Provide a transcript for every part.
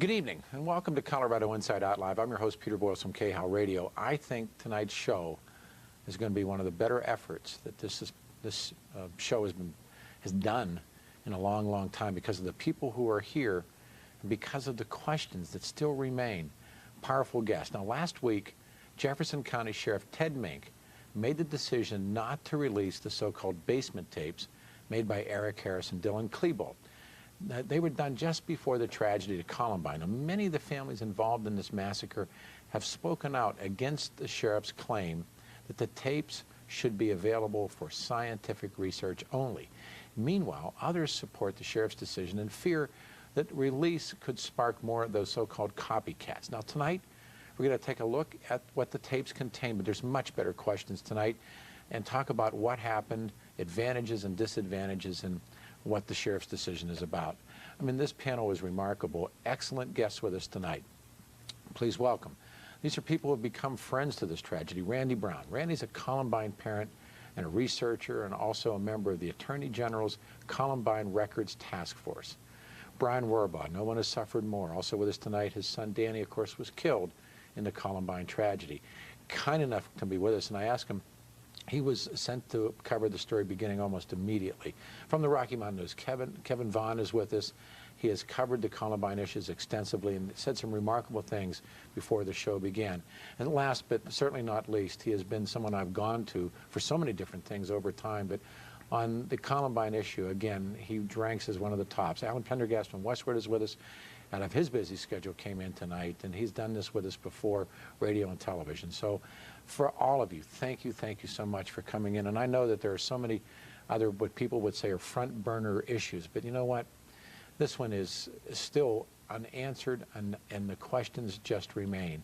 Good evening, and welcome to Colorado Inside Out Live. I'm your host, Peter Boyles from KHOW Radio. I think tonight's show is going to be one of the better efforts that this show has done in a long, long time because of the people who are here and because of the questions that still remain. Powerful guests. Now, last week, Jefferson County Sheriff Ted Mink made the decision not to release the so-called basement tapes made by Eric Harris and Dylan Klebold. They were done just before the tragedy at Columbine. Now, many of the families involved in this massacre have spoken out against the sheriff's claim that the tapes should be available for scientific research only. Meanwhile, others support the sheriff's decision and fear that release could spark more of those so-called copycats. Now, tonight, we're going to take a look at what the tapes contain, but there's much better questions tonight, and talk about what happened, advantages and disadvantages, and what the sheriff's decision is about. I mean, this panel is remarkable. Excellent guests with us tonight. Please welcome. These are people who have become friends to this tragedy. Randy Brown. Randy's a Columbine parent and a researcher and also a member of the Attorney General's Columbine Records Task Force. Brian Werbaugh. No one has suffered more. Also with us tonight, his son Danny, of course, was killed in the Columbine tragedy. Kind enough to be with us, and I asked him, he was sent to cover the story beginning almost immediately. From the Rocky Mountain News, Kevin Vaughn is with us. He has covered the Columbine issues extensively and said some remarkable things before the show began. And last but certainly not least, he has been someone I've gone to for so many different things over time, but on the Columbine issue, again, he ranks as one of the tops. Alan Pendergast from Westward is with us. Out of his busy schedule came in tonight, and he's done this with us before, radio and television. So for all of you, thank you so much for coming in. And I know that there are so many other, what people would say are front burner issues, but you know what? This one is still unanswered, and the questions just remain.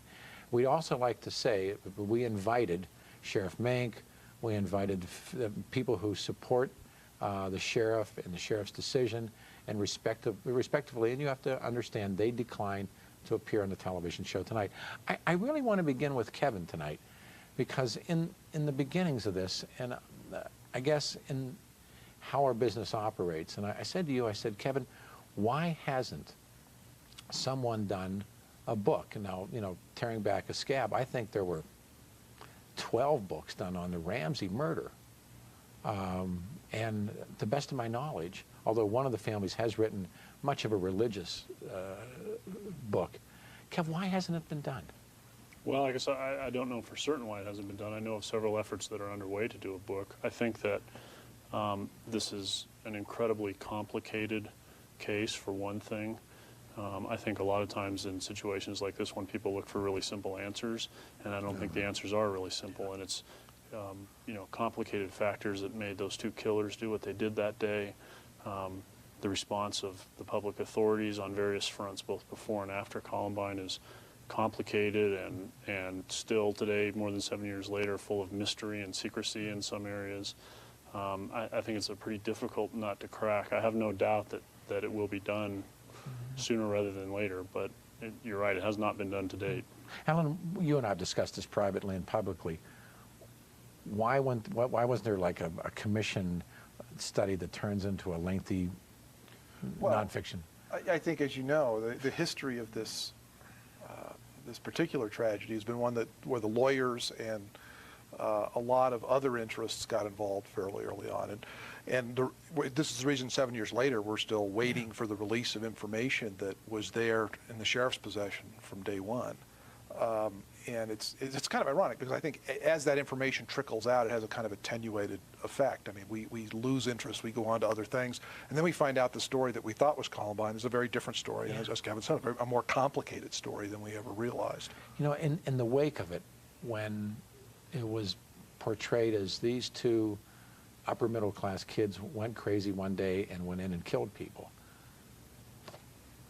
We'd also like to say we invited Sheriff Mink, we invited people who support the sheriff and the sheriff's decision, and respectively, and you have to understand, they declined to appear on the television show tonight. I really want to begin with Kevin tonight, because in the beginnings of this, and I guess in how our business operates, and I said to you, I said, Kevin, why hasn't someone done a book? Now, you know, tearing back a scab, I think there were 12 books done on the Ramsey murder. And to the best of my knowledge, although one of the families has written much of a religious book, Kev, why hasn't it been done? Well, I guess I don't know for certain why it hasn't been done. I know of several efforts that are underway to do a book. I think that this is an incredibly complicated case, for one thing. I think a lot of times in situations like this one, people look for really simple answers, and I don't think the answers are really simple. And it's you know, complicated factors that made those two killers do what they did that day. The response of the public authorities on various fronts, both before and after Columbine, is complicated and still today, more than 7 years later, full of mystery and secrecy in some areas. I think it's a pretty difficult nut to crack. I have no doubt that it will be done sooner rather than later, but you're right, it has not been done to date. Alan, you and I have discussed this privately and publicly. Why wasn't there like a commission study that turns into a lengthy nonfiction? I think, as you know, the history of this this particular tragedy has been one where the lawyers and a lot of other interests got involved fairly early on, and this is the reason 7 years later we're still waiting for the release of information that was there in the sheriff's possession from day one. And it's kind of ironic, because I think as that information trickles out, it has a kind of attenuated effect. I mean, we lose interest, we go on to other things, and then we find out the story that we thought was Columbine is a very different story, and as Kevin said, a more complicated story than we ever realized. You know, in the wake of it, when it was portrayed as these two upper middle class kids went crazy one day and went in and killed people,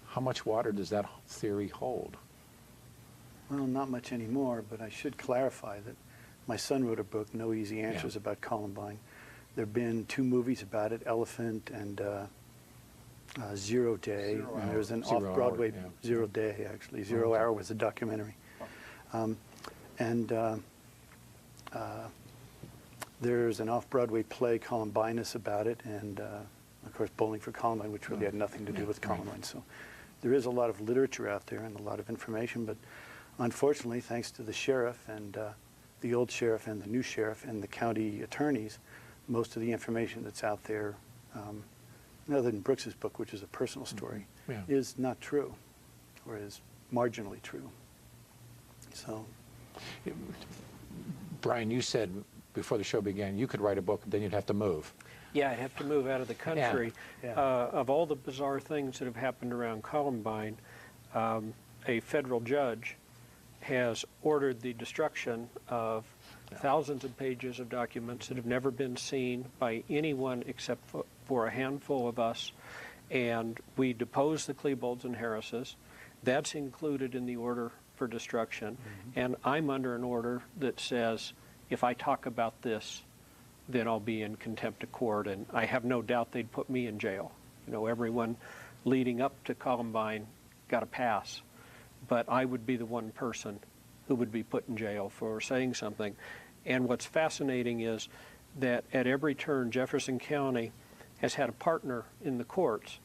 how much water does that theory hold? Well, not much anymore, but I should clarify that my son wrote a book, No Easy Answers, about Columbine. There have been 2 movies about it, Elephant and Zero Day. And there's an off-Broadway, Zero Day, actually. Zero Hour was a documentary. There's an off-Broadway play, Columbinus, about it, and of course Bowling for Columbine, which really had nothing to do with Columbine. So there is a lot of literature out there and a lot of information, but unfortunately, thanks to the sheriff and the old sheriff and the new sheriff and the county attorneys, most of the information that's out there, other than Brooks's book, which is a personal story, Yeah. is not true, or is marginally true. So, Brian, you said before the show began you could write a book, then you'd have to move. Yeah, I'd have to move out of the country. Yeah. Of all the bizarre things that have happened around Columbine, a federal judge has ordered the destruction of thousands of pages of documents that have never been seen by anyone except for a handful of us. And we deposed the Klebold's and Harrises. That's included in the order for destruction. And I'm under an order that says if I talk about this, then I'll be in contempt of court, and I have no doubt they'd put me in jail. You know, everyone leading up to Columbine got a pass, but I would be the one person who would be put in jail for saying something. And what's fascinating is that at every turn, Jefferson County has had a partner in the courts,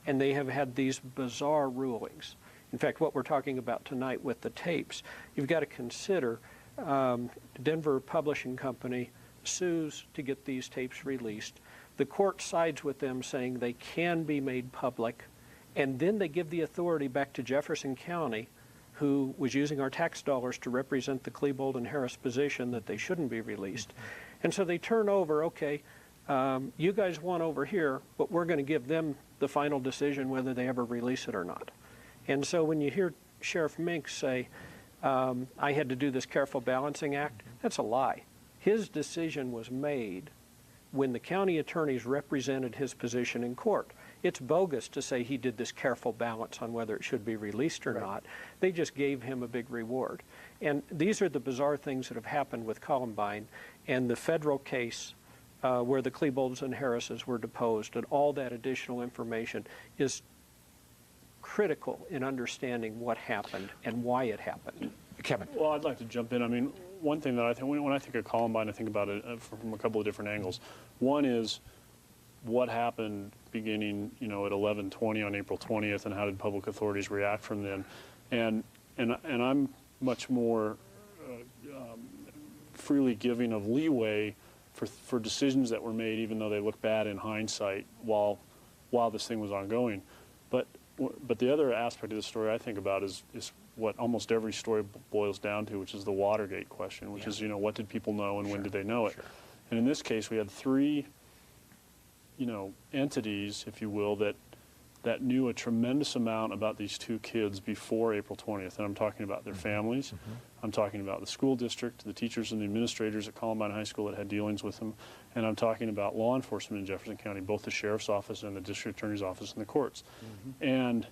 and they have had these bizarre rulings. In fact, what we're talking about tonight with the tapes, you've got to consider Denver Publishing Company sues to get these tapes released. The court sides with them saying they can be made public, and then they give the authority back to Jefferson County, who was using our tax dollars to represent the Klebold and Harris position that they shouldn't be released. And so they turn over, okay, you guys won over here, but we're going to give them the final decision whether they ever release it or not. And so when you hear Sheriff Mink say, I had to do this careful balancing act, that's a lie. His decision was made when the county attorneys represented his position in court. It's bogus to say he did this careful balance on whether it should be released or not. They just gave him a big reward. And these are the bizarre things that have happened with Columbine, and the federal case where the Klebolds and Harrises were deposed, and all that additional information is critical in understanding what happened and why it happened. Kevin. Well, I'd like to jump in. I mean, one thing that I think, when I think of Columbine, I think about it from a couple of different angles. One is what happened beginning, you know, at 11:20 on April 20th, and how did public authorities react from then? And I'm much more freely giving of leeway for decisions that were made, even though they look bad in hindsight, while this thing was ongoing. But the other aspect of the story I think about is what almost every story boils down to, which is the Watergate question, which is, you know, what did people know and when did they know it? Sure. And in this case, we had three, you know, entities, if you will, that knew a tremendous amount about these two kids before April 20th. And I'm talking about their families. I'm talking about the school district, the teachers and the administrators at Columbine High School that had dealings with them. And I'm talking about law enforcement in Jefferson County, both the sheriff's office and the district attorney's office and the courts. And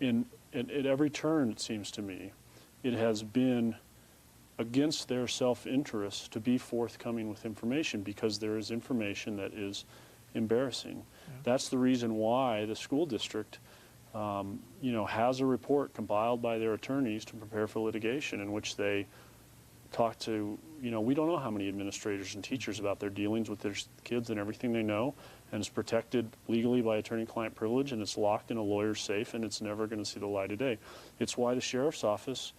at every turn, it seems to me, it has been against their self-interest to be forthcoming with information, because there is information that is embarrassing. That's the reason why the school district, you know, has a report compiled by their attorneys to prepare for litigation, in which they talk to, you know, we don't know how many administrators and teachers about their dealings with their kids and everything they know, and it's protected legally by attorney-client privilege, and it's locked in a lawyer's safe, and it's never going to see the light of day. It's why the sheriff's office,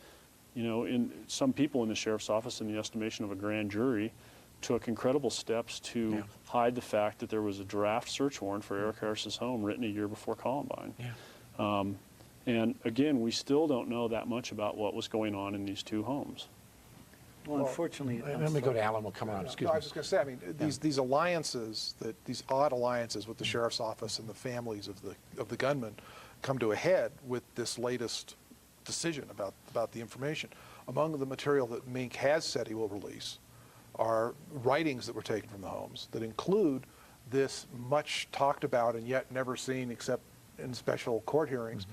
you know, in some people in the sheriff's office, in the estimation of a grand jury, took incredible steps to hide the fact that there was a draft search warrant for Eric Harris's home written a year before Columbine. And again, we still don't know that much about what was going on in these two homes. well, unfortunately, Let me go to Alan. We'll come around. Excuse No, I me. was just going to say, I mean, these alliances, these odd alliances with the sheriff's office and the families of the gunmen come to a head with this latest decision about the information. Among the material that Mink has said he will release are writings that were taken from the homes that include this much talked about and yet never seen except in special court hearings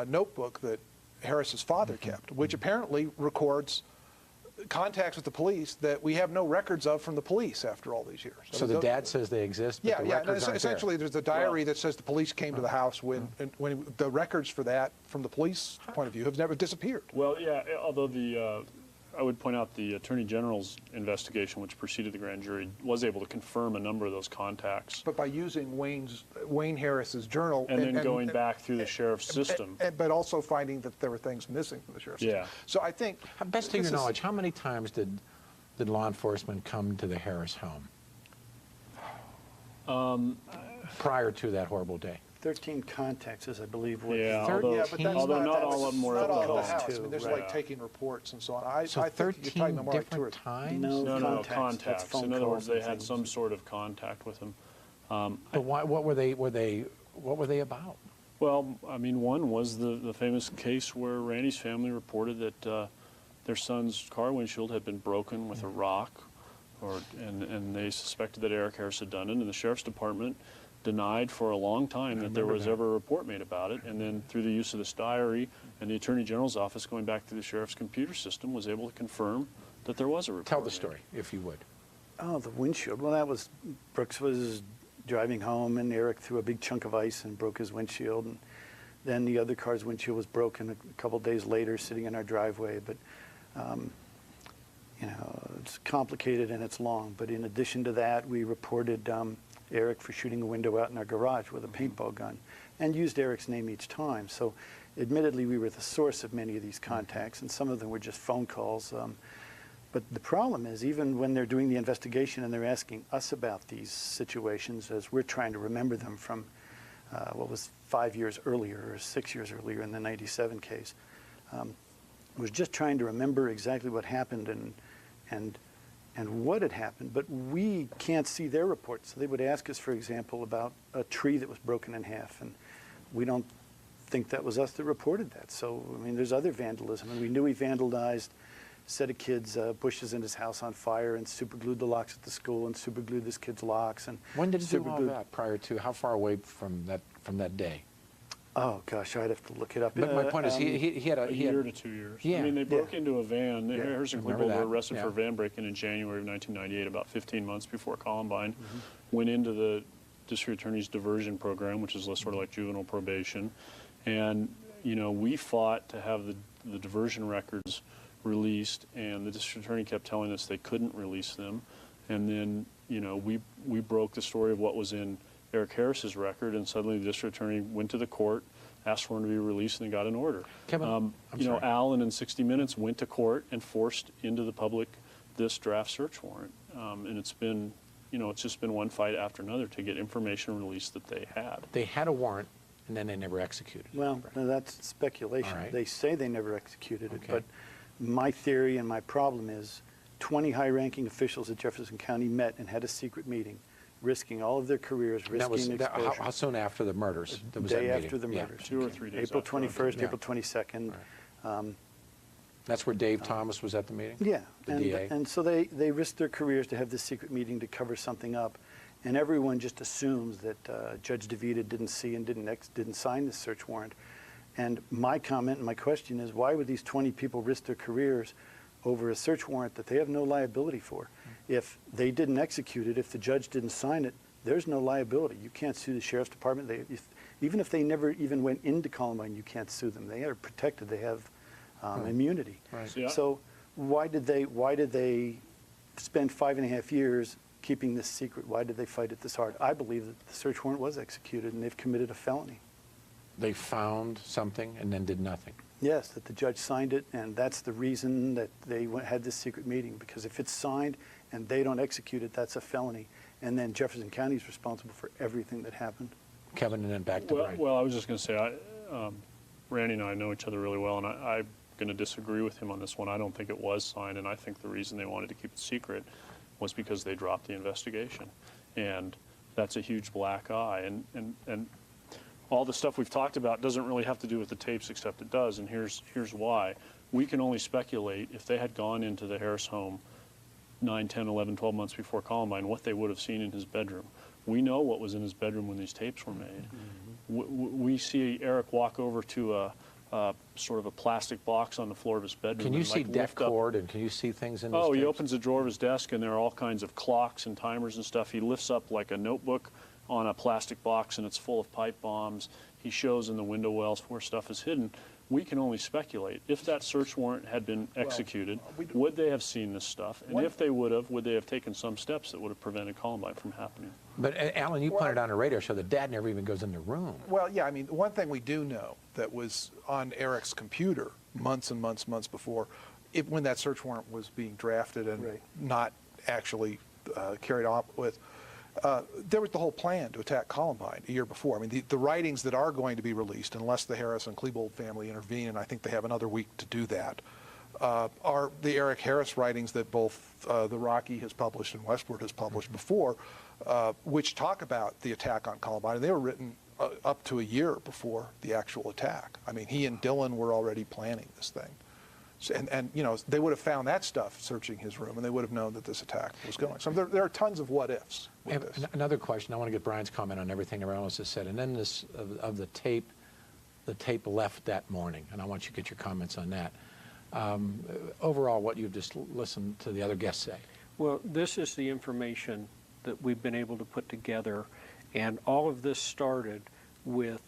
notebook that Harris's father kept, which apparently records contacts with the police that we have no records of from the police after all these years. So the dad says they exist, but the records aren't essentially there. there's a diary that says the police came to the house when the records for that from the police point of view have never disappeared. Well, yeah, although I would point out the Attorney General's investigation, which preceded the grand jury, was able to confirm a number of those contacts. But by using Wayne Harris's journal. And then going back through the sheriff's system. But also finding that there were things missing from the sheriff's Yeah. system. So I think. Best of this your is- knowledge, how many times did law enforcement come to the Harris home prior to that horrible day? 13 contacts, as I believe. What Yeah, Third- although, yeah, but that's although not that's all of them were not able all to at the call. house. I mean, there's Right. like taking reports and so on. So I think you're talking 13 more like two or different times? No, No, contacts. That's contacts. phone In other calls words, they and had things. some sort of contact with him. But why, what were they about? Well, I mean, one was the famous case where Randy's family reported that their son's car windshield had been broken with a rock, and they suspected that Eric Harris had done it, and the sheriff's department denied for a long time that there was ever a report made about it, and then through the use of this diary and the Attorney General's office going back to the sheriff's computer system was able to confirm that there was a report. Tell the made. story, if you would. Oh, the windshield. Well, that was, Brooks was driving home and Eric threw a big chunk of ice and broke his windshield. And then the other car's windshield was broken a couple days later sitting in our driveway. But, you know, it's complicated and it's long. But in addition to that, we reported Eric for shooting a window out in our garage with a paintball gun and used Eric's name each time. So admittedly, we were the source of many of these contacts, and some of them were just phone calls. But the problem is, even when they're doing the investigation and they're asking us about these situations, as we're trying to remember them from what was 5 years earlier or 6 years earlier in the 97 case, was just trying to remember exactly what happened and what had happened, but we can't see their reports. So they would ask us, for example, about a tree that was broken in half, and we don't think that was us that reported that. So, I mean, there's other vandalism, and we knew he vandalized a set of kids' bushes in his house on fire and superglued the locks at the school and superglued this kid's locks. And When did he do all superglued- that? Prior to, how far away from that day? Oh, gosh, I'd have to look it up. But my point is, he had A year to 2 years. Yeah. I mean, they broke Yeah. into a van. Yeah. Harris and Remember Klebold were that, arrested yeah. for van break-in in January of 1998, about 15 months before Columbine. Mm-hmm. Went into the district attorney's diversion program, which is sort of like juvenile probation. And, you know, we fought to have the diversion records released, and the district attorney kept telling us they couldn't release them. And then, you know, we broke the story of what was in Eric Harris's record, and suddenly the district attorney went to the court, asked for him to be released, and they got an order. Kevin, I'm you know, sorry. Alan in 60 Minutes went to court and forced into the public this draft search warrant. And it's been, you know, it's just been one fight after another to get information released that they had. They had a warrant, and then they never executed it. Well, no, that's speculation. All right. They say they never executed it, Okay. but my theory and my problem is 20 high-ranking officials at Jefferson County met and had a secret meeting, risking all of their careers, And that was risking exposure. how soon after the murders? There was that Day meeting? after the Yeah. murders. 2 or 3 days April after. 21st, Yeah. April 22nd. That's where Dave Thomas was at the meeting? Yeah, The and, DA? and so they risked their careers to have this secret meeting to cover something up, and everyone just assumes that Judge DeVita didn't see and didn't sign this search warrant. And my comment and my question is, why would these 20 people risk their careers over a search warrant that they have no liability for? If they didn't execute it, if the judge didn't sign it, there's no liability. You can't sue the sheriff's department. Even if they never even went into Columbine, you can't sue them. They are protected. They have immunity. Right. See, So why did they spend 5.5 years keeping this secret? Why did they fight it this hard? I believe that the search warrant was executed and they've committed a felony. They found something and then did nothing. Yes, that the judge signed it, and that's the reason that they had this secret meeting, because if it's signed and they don't execute it, that's a felony. And then Jefferson County is responsible for everything that happened. Kevin, and then back to Brian. Well, I was just going to say, Randy and I know each other really well, and I'm going to disagree with him on this one. I don't think it was signed, and I think the reason they wanted to keep it secret was because they dropped the investigation. And that's a huge black eye. And all the stuff we've talked about doesn't really have to do with the tapes, except it does, and here's why. We can only speculate if they had gone into the Harris home 9, 10, 11, 12 months before Columbine, what they would have seen in his bedroom. We know what was in his bedroom when these tapes were made. We see Eric walk over to a sort of a plastic box on the floor of his bedroom. Can you and, see like, deaf lift up- cord, and can you see things in his Oh, he tapes? opens the drawer of his desk, and there are all kinds of clocks and timers and stuff. He lifts up like a notebook on a plastic box, and it's full of pipe bombs. He shows in the window wells where stuff is hidden. we can only speculate. If that search warrant had been executed, we do- would they have seen this stuff? And One- if they would have taken some steps that would have prevented Columbine from happening? But Alan, you pointed out on a radio show that Dad never even goes in the room. Well, yeah, I mean, one thing we do know that was on Eric's computer months and months before, when that search warrant was being drafted and Right. not actually carried on with, there was the whole plan to attack Columbine a year before. I mean, the writings that are going to be released, unless the Harris and Klebold family intervene, and I think they have another week to do that, are the Eric Harris writings that both the Rocky has published and Westward has published before, which talk about the attack on Columbine. And they were written up to a year before the actual attack. I mean, he and Dylan were already planning this thing. So, and you know, they would have found that stuff searching his room, and they would have known that this attack was going. So there are tons of what ifs with this. Another question. I want to get Brian's comment on everything everyone else has said, and then this of the tape left that morning, and I want you to get your comments on that. Overall, what you've just listened to the other guests say. Well, this is the information that we've been able to put together, and all of this started with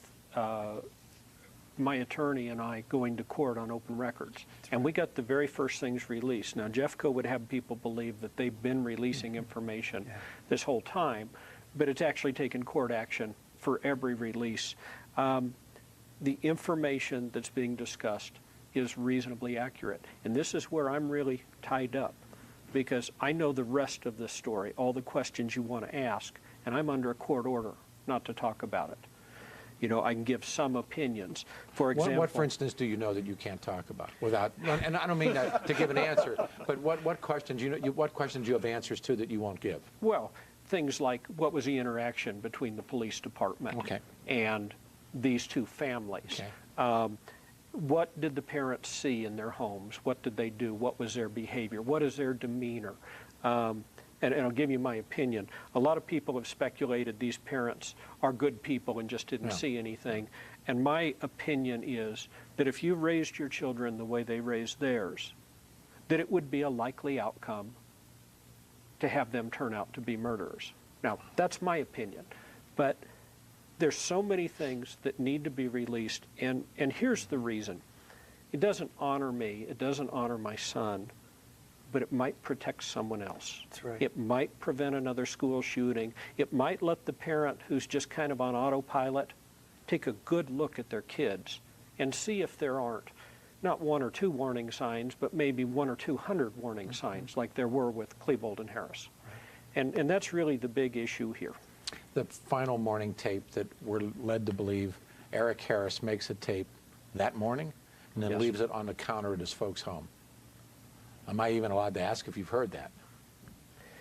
my attorney and I going to court on open records. And we got the very first things released. Now, Jeffco would have people believe that they've been releasing information this whole time, but it's actually taken court action for every release. The information that's being discussed is reasonably accurate. And this is where I'm really tied up, because I know the rest of the story, all the questions you want to ask, and I'm under a court order not to talk about it. You know, I can give some opinions. For example, What, for instance, do you know that you can't talk about without? And I don't mean that to give an answer, but what questions what questions you have answers to that you won't give? well, things like what was the interaction between the police department Okay. and these two families? Okay. What did the parents see in their homes? What did they do? What was their behavior? What is their demeanor? And I'll give you my opinion. A lot of people have speculated these parents are good people and just didn't No. see anything. And my opinion is that if you raised your children the way they raised theirs, that it would be a likely outcome to have them turn out to be murderers. Now, that's my opinion. But there's so many things that need to be released, and here's the reason. It doesn't honor me, it doesn't honor my son, but it might protect someone else. That's right. It might prevent another school shooting. It might let the parent who's just kind of on autopilot take a good look at their kids and see if there aren't not 1 or 2 warning signs, but maybe 100 or 200 warning signs like there were with Klebold and Harris. And that's really the big issue here. The final morning tape that we're led to believe Eric Harris makes a tape that morning and then Yes. leaves it on the counter at his folks' home. Am I even allowed to ask if you've heard that?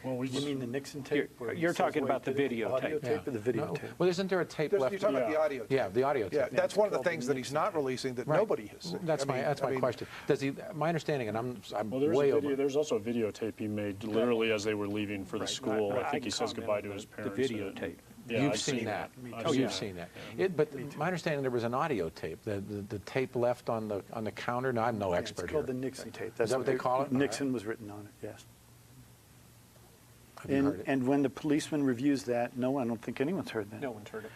Well, we You mean the Nixon tape? where he You're says talking what about he the did? Audio videotape. tape or the No. videotape? Well, isn't there a tape left? You're talking about the Yeah. audio tape. Yeah, the audio tape. Yeah, that's one of the called the things that he's Nixon not tape. releasing that Right. nobody has seen. That's I my mean, question. Does he? My understanding, and I'm Well, there's way a video. over. There's also a videotape he made literally as they were leaving for the Right. school. I think can he says comment goodbye on to his the parents. videotape. Yeah, You've I've seen that. I've Oh, seen you've that. seen that. But my understanding, there was an audio tape. The tape left on the counter. No, I'm no Yeah, expert it's called here. the Nixon tape. Is that what they call it? Nixon was written on it, yes. Have you heard it? And when the policeman reviews that, no, I don't think anyone's heard that. No one's heard it.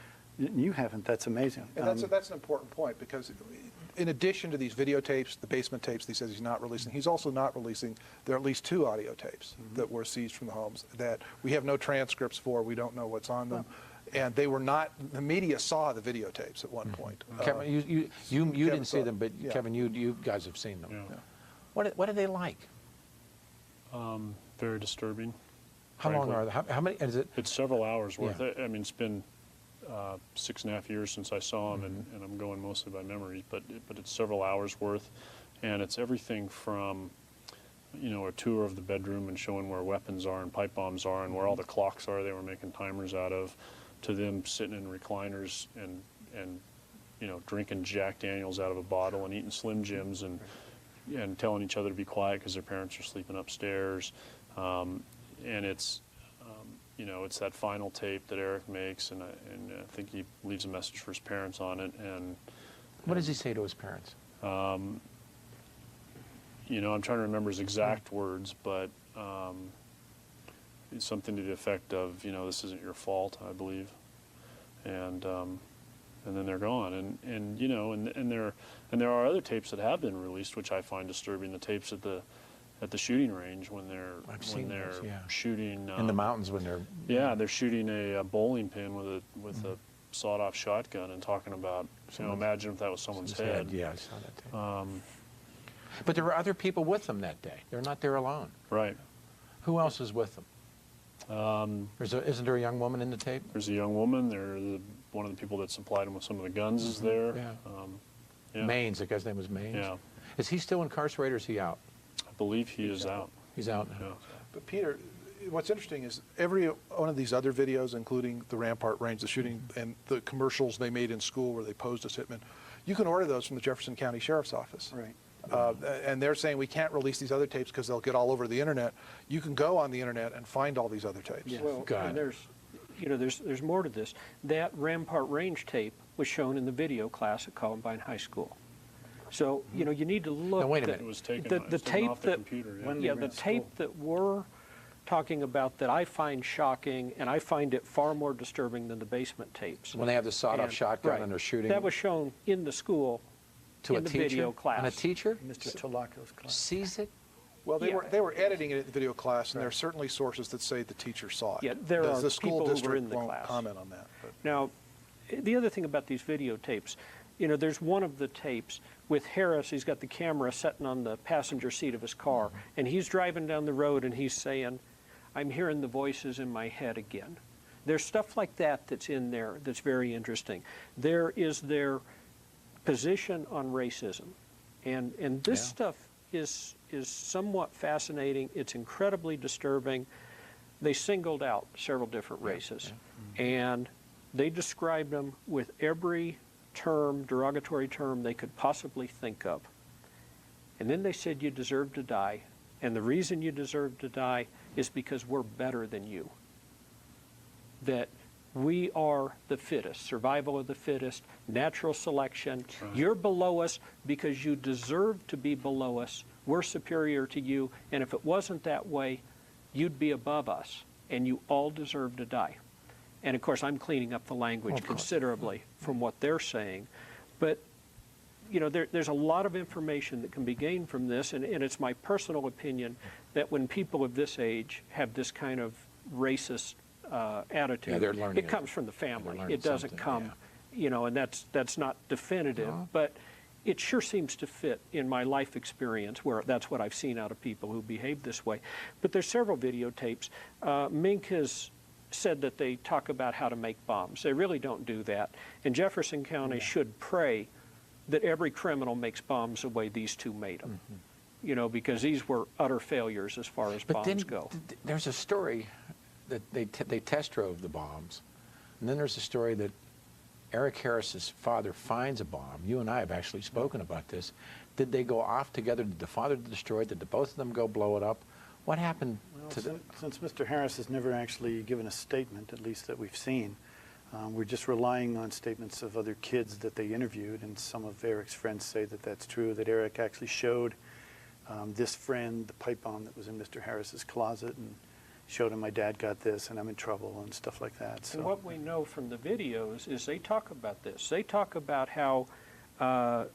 You haven't, that's amazing. And that's an important point, because in addition to these videotapes, the basement tapes that he says he's not releasing, he's also not releasing, there are at least 2 audio tapes that were seized from the homes that we have no transcripts for, we don't know what's on them. And they were not, the media saw the videotapes at one point. Kevin, you didn't see saw them, but yeah. Kevin, you guys have seen them. Yeah. What are they like? Very disturbing. How long frankly. are they? How many? Is it? It's several hours worth. Yeah. I mean, it's been 6.5 years since I saw him, and I'm going mostly by memory, but it's several hours worth, and it's everything from, you know, a tour of the bedroom and showing where weapons are and pipe bombs are and where all the clocks are they were making timers out of, to them sitting in recliners and you know, drinking Jack Daniels out of a bottle and eating Slim Jims and telling each other to be quiet because their parents are sleeping upstairs. And it's, you know, it's that final tape that Eric makes, and I think he leaves a message for his parents on it. And What does he say to his parents? you know, I'm trying to remember his exact words, but it's something to the effect of, you know, this isn't your fault, I believe. And and then they're gone. And you know, and there are other tapes that have been released, which I find disturbing. The tapes at the shooting range when they're those, yeah. shooting In the mountains when they're... yeah, they're shooting a bowling pin with a sawed-off shotgun and talking about, you know, imagine if that was someone's head. Yeah, I saw that tape. But there were other people with them that day. They're not there alone. Right. Who else is with them? Isn't there a young woman in the tape? There's a young woman. One of the people that supplied him with some of the guns is there. Yeah. Yeah. Maines, the guy's name was Maines? Yeah. Is he still incarcerated or is he out? I believe he is out. He's out now. Yeah. But Peter, what's interesting is every one of these other videos, including the Rampart Range, the shooting, and the commercials they made in school where they posed as hitmen, you can order those from the Jefferson County Sheriff's Office. Right. And they're saying we can't release these other tapes because they'll get all over the internet. You can go on the internet and find all these other tapes. Yeah. Well, God. and there's more to this. That Rampart Range tape was shown in the video class at Columbine High School. So, you know, you need to look Now, wait a at minute. It was taken, the it was taken tape off the that computer. Yeah. When they yeah, were the in tape school. that we're talking about that I find shocking, and I find it far more disturbing than the basement tapes. When they have the sawed-off And- shotgun right. and they're shooting That was shown in the school to in a the teacher? video class. And a teacher Mr. Tolako's class. sees it? Well, they Yeah. were editing it in the video class, and there are certainly sources that say the teacher saw it. Yeah, there the, are the school people who were district in the won't class. comment on that. But. Now, the other thing about these videotapes, you know, there's one of the tapes with Harris. He's got the camera sitting on the passenger seat of his car, and he's driving down the road, and he's saying, "I'm hearing the voices in my head again." There's stuff like that that's in there that's very interesting. There is their position on racism, and this Yeah. stuff is somewhat fascinating. It's incredibly disturbing. They singled out several different races, and they described them with every derogatory term they could possibly think of. And then they said you deserve to die, and the reason you deserve to die is because we're better than you. That we are the fittest, survival of the fittest, natural selection. Right. You're below us because you deserve to be below us. We're superior to you, and if it wasn't that way, you'd be above us, and you all deserve to die. And of course, I'm cleaning up the language Of course. considerably from what they're saying. But, you know, there's a lot of information that can be gained from this, and it's my personal opinion that when people of this age have this kind of racist attitude, Yeah, they're learning it comes from the family. learning It doesn't something, come, you know, and that's not definitive, No. but it sure seems to fit in my life experience where that's what I've seen out of people who behave this way. But there's several videotapes. Mink has said that they talk about how to make bombs. They really don't do that. And Jefferson County should pray that every criminal makes bombs the way these two made them. You know, because these were utter failures as far as But then bombs go. There's a story that they test drove the bombs. And then there's a story that Eric Harris's father finds a bomb. You and I have actually spoken about this. Did they go off together? Did the father destroy it? Did the both of them go blow it up? What happened Well, to the... since Mr. Harris has never actually given a statement, at least that we've seen, we're just relying on statements of other kids that they interviewed, and some of Eric's friends say that that's true, that Eric actually showed this friend the pipe bomb that was in Mr. Harris's closet and showed him, my dad got this and I'm in trouble and stuff like that. So And what we know from the videos is they talk about this. They talk about how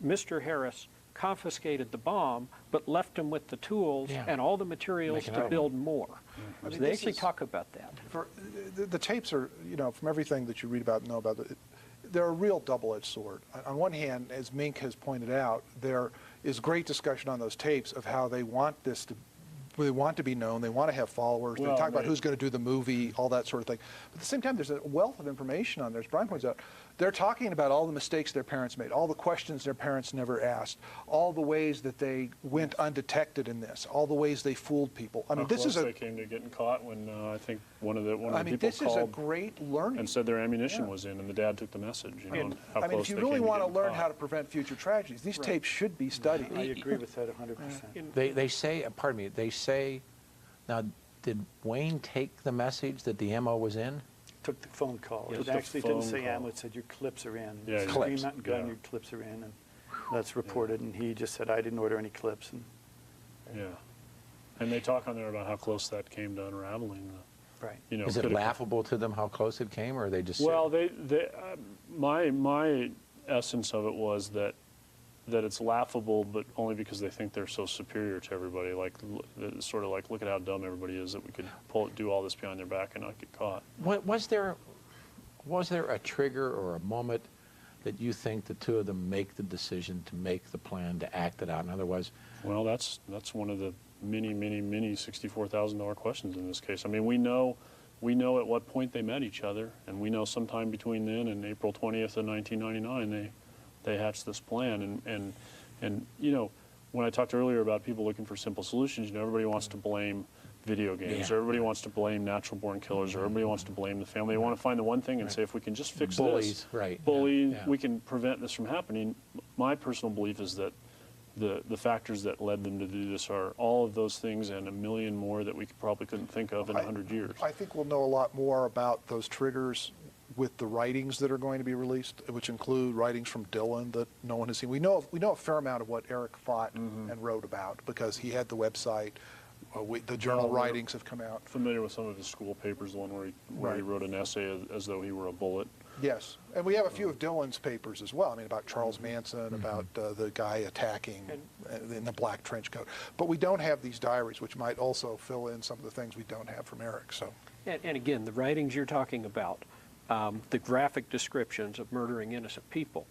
Mr. Harris confiscated the bomb, but left him with the tools Yeah. and all the materials Make to another build more. I mean, They this actually is- talk about that. The tapes are, you know, from everything that you read about and know about it, they're a real double-edged sword. On one hand, as Mink has pointed out, there is great discussion on those tapes of how they want this to, they want to be known, they want to have followers, Well, they talk about right. who's going to do the movie, all that sort of thing. But at the same time, there's a wealth of information on there, as Brian points out. They're talking about all the mistakes their parents made, all the questions their parents never asked, all the ways that they went undetected in this, all the ways they fooled people. I mean, How this close is they came to getting caught when I think one of the I mean, people this is a called great learning. and said their ammunition Yeah. was in, and the dad took the message. You know, and how I mean, close if you they really came want to getting learn caught. how to prevent future tragedies, these tapes should be studied. I agree with that 100%. They say, pardon me, they say, now, did Wayne take the message that the ammo was in? Took the phone call. Yeah, It took the actually didn't phone say call. ammo, it said your clips are in. Yeah, Screen clips. Mountain gun, Yeah. your clips are in, and that's reported, and he just said, I didn't order any clips. And Yeah, and they talk on there about how close that came to unraveling Right. You know, Is it could laughable to them how close it came, or are they just Well, my essence of it was that it's laughable, but only because they think they're so superior to everybody. Like, it's sort of like, look at how dumb everybody is that we could do all this behind their back and not get caught. Was there a trigger or a moment that you think the two of them make the decision to make the plan to act it out? In other words, Well, that's one of the many $64,000 questions in this case. I mean, we know at what point they met each other, and we know sometime between then and April 20th of 1999 they hatched this plan. And you know, when I talked earlier about people looking for simple solutions, you know, everybody wants to blame video games, Yeah. or everybody wants to blame natural-born killers, or everybody wants to blame the family. They want to find the one thing and say, if we can just fix bullies, this, right? bullying, Yeah. we can prevent this from happening. My personal belief is that the factors that led them to do this are all of those things and a million more that we probably couldn't think of in 100 years. I think we'll know a lot more about those triggers with the writings that are going to be released, which include writings from Dylan that no one has seen. We know a fair amount of what Eric thought and wrote about because he had the website. The journal Well, we're writings have come out. Familiar with some of his school papers, the one where he Right. wrote an essay as though he were a bullet. Yes, and we have a few of Dylan's papers as well. I mean, about Charles Manson, about the guy attacking in the black trench coat. But we don't have these diaries, which might also fill in some of the things we don't have from Eric. So, And again, the writings you're talking about, the graphic descriptions of murdering innocent people,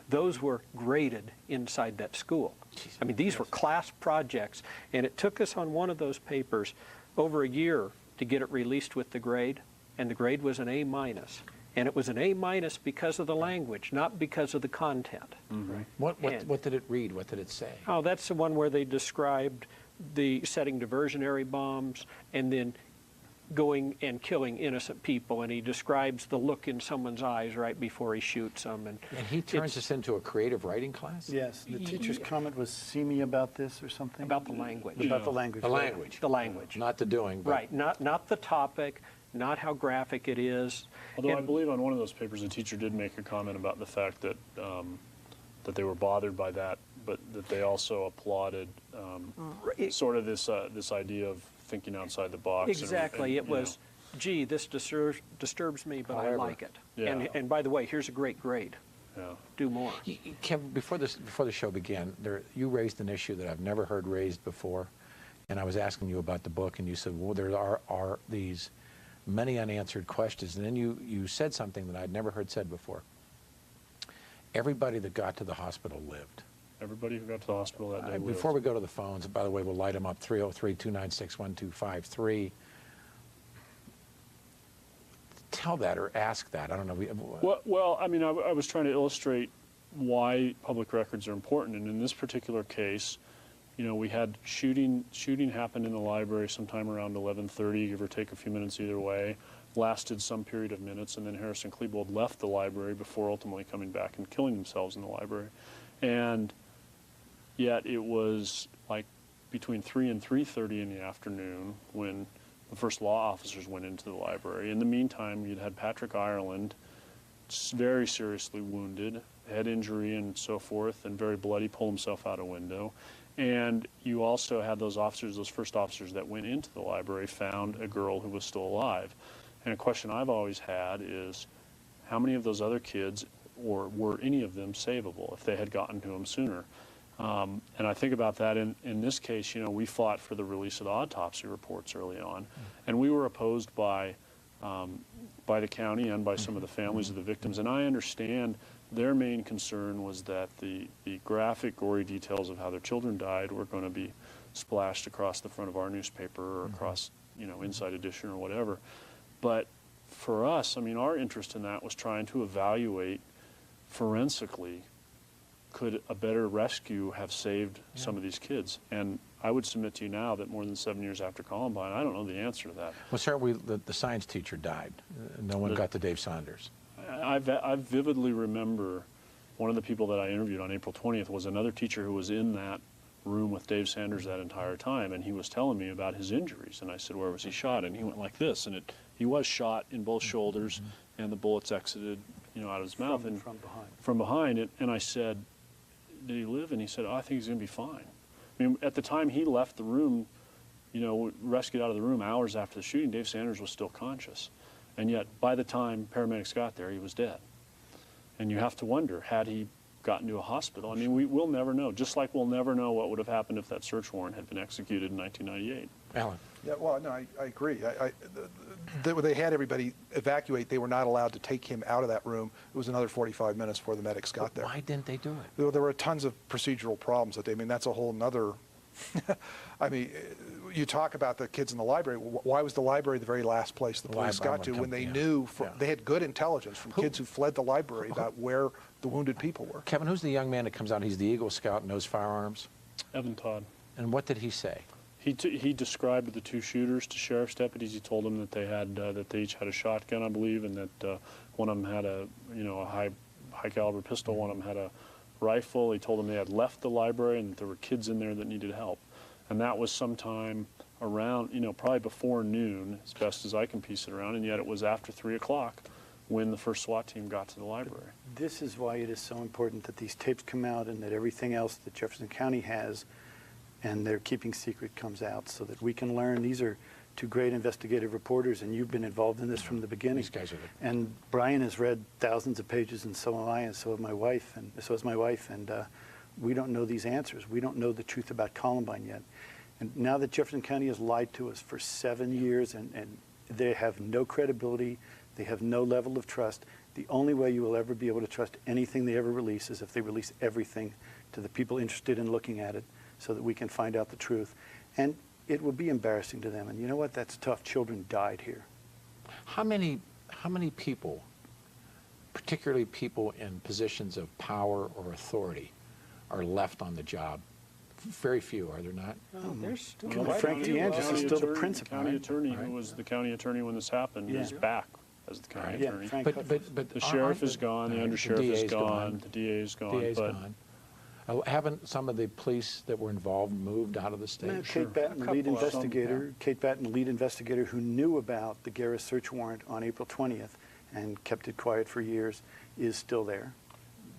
those were graded inside that school. I mean, these were class projects, and it took us on one of those papers over a year to get it released with the grade, and the grade was an A-. And it was an A- because of the language, not because of the content. Right. What did it read? What did it say? Oh, that's the one where they described the setting diversionary bombs and then going and killing innocent people, and he describes the look in someone's eyes right before he shoots them. And he turns this into a creative writing class? Yes, the teacher's comment was, see me about this or something? About the language. About the language. The right. language. The language. Not the doing. But Right, not the topic, not how graphic it is. Although I And- believe on one of those papers, the teacher did make a comment about the fact that that they were bothered by that, but that they also applauded sort of this idea of thinking outside the box. Exactly. And, It was, gee, this disturbs me, but I However, like it. yeah. And by the way, here's a great grade. Yeah. Do more. Kevin, before the show began, you raised an issue that I've never heard raised before, and I was asking you about the book, and you said, well, there are these many unanswered questions, and then you said something that I'd never heard said before. Everybody that got to the hospital lived. Everybody who got to the hospital that day lived. Before we go to the phones, by the way, we'll light them up, 303-296-1253. Tell that or ask that. I don't know. Well, I mean, I was trying to illustrate why public records are important, and in this particular case, you know, we had shooting happened in the library sometime around 11:30, give or take a few minutes either way, lasted some period of minutes, and then Harris and Klebold left the library before ultimately coming back and killing themselves in the library. And yet it was like between 3 and 3:30 in the afternoon when the first law officers went into the library. In the meantime, you'd had Patrick Ireland very seriously wounded, head injury and so forth, and very bloody, pulled himself out a window. And you also had those first officers that went into the library found a girl who was still alive. And a question I've always had is, how many of those other kids, or were any of them savable if they had gotten to them sooner? And I think about that in this case, you know, we fought for the release of the autopsy reports early on, and we were opposed by the county and by some of the families of the victims. And I understand their main concern was that the graphic, gory details of how their children died were going to be splashed across the front of our newspaper or across, you know, Inside Edition or whatever. But for us, I mean, our interest in that was trying to evaluate forensically, could a better rescue have saved some of these kids? And I would submit to you now that more than 7 years after Columbine, I don't know the answer to that. Well, sir, the science teacher died. No one got to Dave Saunders. I vividly remember one of the people that I interviewed on April 20th was another teacher who was in that room with Dave Sanders that entire time, and he was telling me about his injuries. And I said, where was he shot? And he went like this, and he was shot in both shoulders, and the bullets exited, you know, out of his mouth and from behind. And I said, did he live? And he said, oh, I think he's going to be fine. I mean, at the time he left the room, rescued out of the room hours after the shooting, Dave Sanders was still conscious. And yet, by the time paramedics got there, he was dead. And you have to wonder, had he gotten to a hospital? I mean, we'll never know, just like we'll never know what would have happened if that search warrant had been executed in 1998. Alan. Yeah, well, no, I agree. They had everybody evacuate. They were not allowed to take him out of that room. It was another 45 minutes before the medics got there. Why didn't they do it? There were tons of procedural problems that I mean, that's a whole nother. I mean, you talk about the kids in the library. Why was the library the very last place the police got to when they knew they had good intelligence from kids who fled the library about where the wounded people were? Kevin, who's the young man that comes out? He's the Eagle Scout, knows firearms. Evan Todd. And what did he say? He described the two shooters to sheriff's deputies. He told them that they had that they each had a shotgun, I believe, and that one of them had a high caliber pistol. One of them had a rifle. He told them they had left the library and that there were kids in there that needed help. And that was sometime around, probably before noon, as best as I can piece it around, and yet it was after 3 o'clock when the first SWAT team got to the library. This is why it is so important that these tapes come out and that everything else that Jefferson County has and their keeping secret comes out so that we can learn. These are two great investigative reporters, and you've been involved in this from the beginning. These guys are good. And Brian has read thousands of pages, and so have I, and so have my wife, and so has my wife, and we don't know these answers. We don't know the truth about Columbine yet. And now that Jefferson County has lied to us for 7 years, and they have no credibility, they have no level of trust, the only way you will ever be able to trust anything they ever release is if they release everything to the people interested in looking at it so that we can find out the truth. And it will be embarrassing to them. And you know what? That's tough. Children died here. How many people, particularly people in positions of power or authority, are left on the job? Very few, are there not? Oh, there's still Well, Frank DeAngelis is still the principal, County right? attorney, who was the county attorney when this happened, is back as the county Yeah, attorney. Frank But Huffman. The sheriff is gone, the undersheriff is DA's gone, the DA is gone. DA's but gone. Haven't some of the police that were involved moved out of the state? No, Kate Batten, the lead couple of them, investigator, Kate Batten, the lead investigator who knew about the Garris search warrant on April 20th and kept it quiet for years, is still there.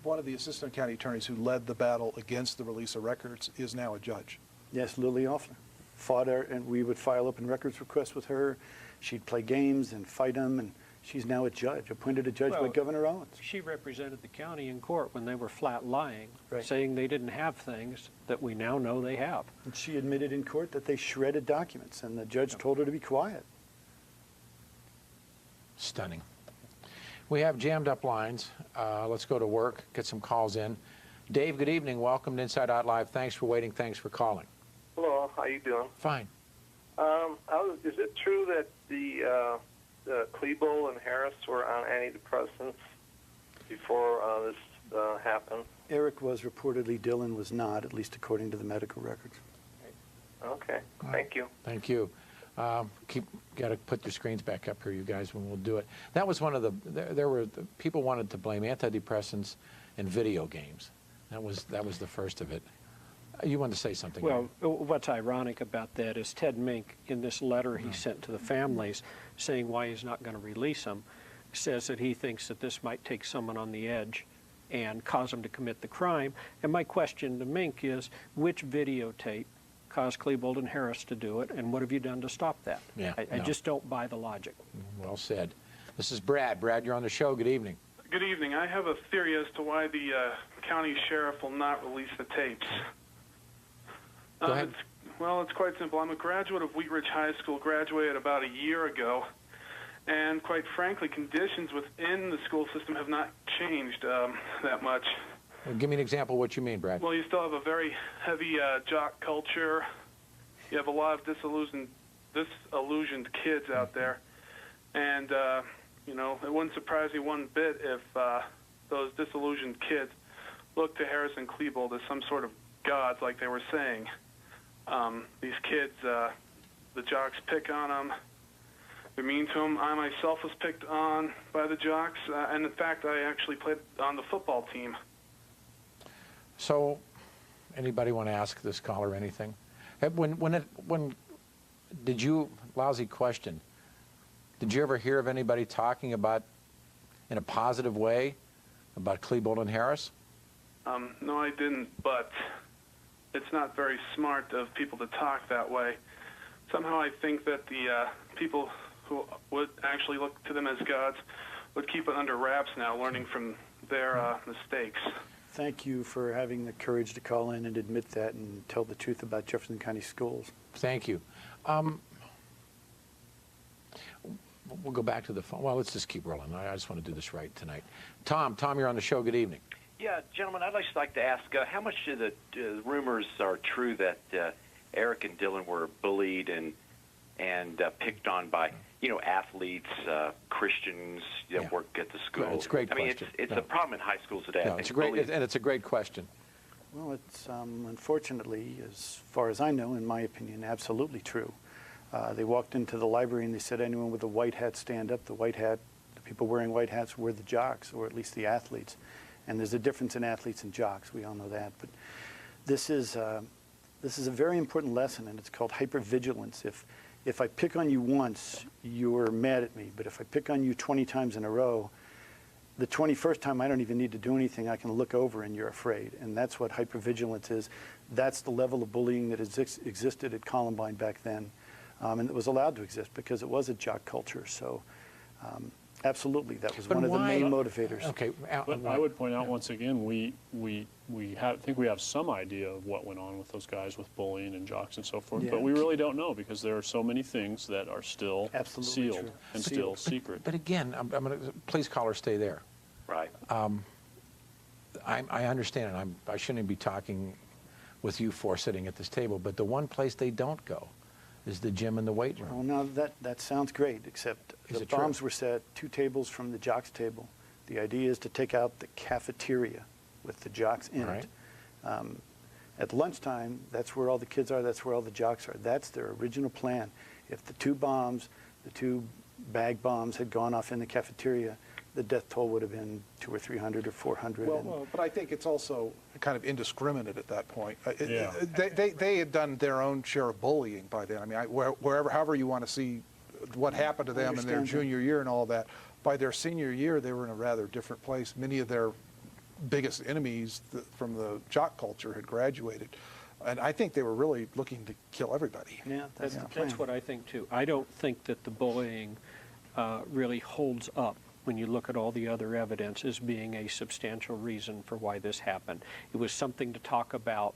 One of the assistant county attorneys who led the battle against the release of records is now a judge. Yes, Lily Offler fought her, and we would file open records requests with her. She'd play games and fight them, and she's now a judge, appointed a judge by Well, Governor Owens. She represented the county in court when they were flat lying, Right. saying they didn't have things that we now know they have. And she admitted in court that they shredded documents, and the judge told her to be quiet. Stunning. We have jammed up lines. Let's go to work, get some calls in. Dave, good evening. Welcome to Inside Out Live. Thanks for waiting. Thanks for calling. Hello, how you doing? Fine. Is it true that the Klebold and Harris were on antidepressants before this happened? Eric was reportedly, Dylan was not, at least according to the medical records. Okay, thank you. Thank you. Got to put your screens back up here, you guys, when we'll do it. That was one of the, people wanted to blame antidepressants and video games. That was the first of it. You wanted to say something? Well, what's ironic about that is Ted Mink, in this letter he sent to the families saying why he's not going to release them, says that he thinks that this might take someone on the edge and cause them to commit the crime. And my question to Mink is, which videotape caused Klebold and Harris to do it, and what have you done to stop that? Yeah, I just don't buy the logic. Well said. This is Brad. Brad, you're on the show. Good evening. Good evening. I have a theory as to why the county sheriff will not release the tapes. Go ahead. It's quite simple. I'm a graduate of Wheat Ridge High School, graduated about a year ago, and quite frankly, conditions within the school system have not changed that much. Well, give me an example of what you mean, Brad. Well, you still have a very heavy jock culture. You have a lot of disillusioned kids out there, and it wouldn't surprise me one bit if those disillusioned kids look to Harris and Klebold as some sort of gods, like they were saying. These kids, the jocks pick on them. They're mean to them. I myself was picked on by the jocks, and in fact, I actually played on the football team. So, anybody want to ask this caller anything? Did you, lousy question, did you ever hear of anybody talking about, in a positive way, about Klebold and Harris? No, I didn't, but it's not very smart of people to talk that way. somehow I think that the people who would actually look to them as gods would keep it under wraps now, learning from their mistakes. Thank you for having the courage to call in and admit that and tell the truth about Jefferson County schools. Thank you. We'll go back to the phone. Well, let's just keep rolling. I just want to do this right tonight. Tom, you're on the show. Good evening. Yeah, gentlemen, I'd just like to ask, how much of the rumors are true that Eric and Dylan were bullied and picked on by, athletes, Christians that work at the school? It's a great question. It's a problem in high schools today. No, it's a great question. Well, it's unfortunately, as far as I know, in my opinion, absolutely true. They walked into the library and they said, anyone with a white hat stand up. The people wearing white hats were the jocks, or at least the athletes. And there's a difference in athletes and jocks. We all know that. But this is a very important lesson, and it's called hypervigilance. If I pick on you once, you're mad at me. But if I pick on you 20 times in a row, the 21st time I don't even need to do anything. I can look over and you're afraid. And that's what hypervigilance is. That's the level of bullying that existed at Columbine back then. And it was allowed to exist because it was a jock culture. So absolutely, that was one of the main motivators. Okay. But I would point out once again, I think we have some idea of what went on with those guys with bullying and jocks and so forth, but we really don't know because there are so many things that are still sealed and still secret. But again, I'm going to, please caller, stay there. Right. I understand, and I shouldn't be talking with you four sitting at this table, but the one place they don't go is the gym and the weight room. Well, now that sounds great, except the bombs were set 2 tables from the jocks table. The idea is to take out the cafeteria with the jocks in it. At lunchtime, that's where all the kids are, that's where all the jocks are. That's their original plan. If the 2 bag bombs had gone off in the cafeteria, the death toll would have been 200 or 300 or 400. Well, but I think it's also kind of indiscriminate at that point. Yeah. They had done their own share of bullying by then. I mean, however you want to see what happened to them in their junior year and all that, by their senior year, they were in a rather different place. Many of their biggest enemies from the jock culture had graduated. And I think they were really looking to kill everybody. Yeah, that's the plan. That's what I think, too. I don't think that the bullying really holds up when you look at all the other evidence as being a substantial reason for why this happened. It was something to talk about.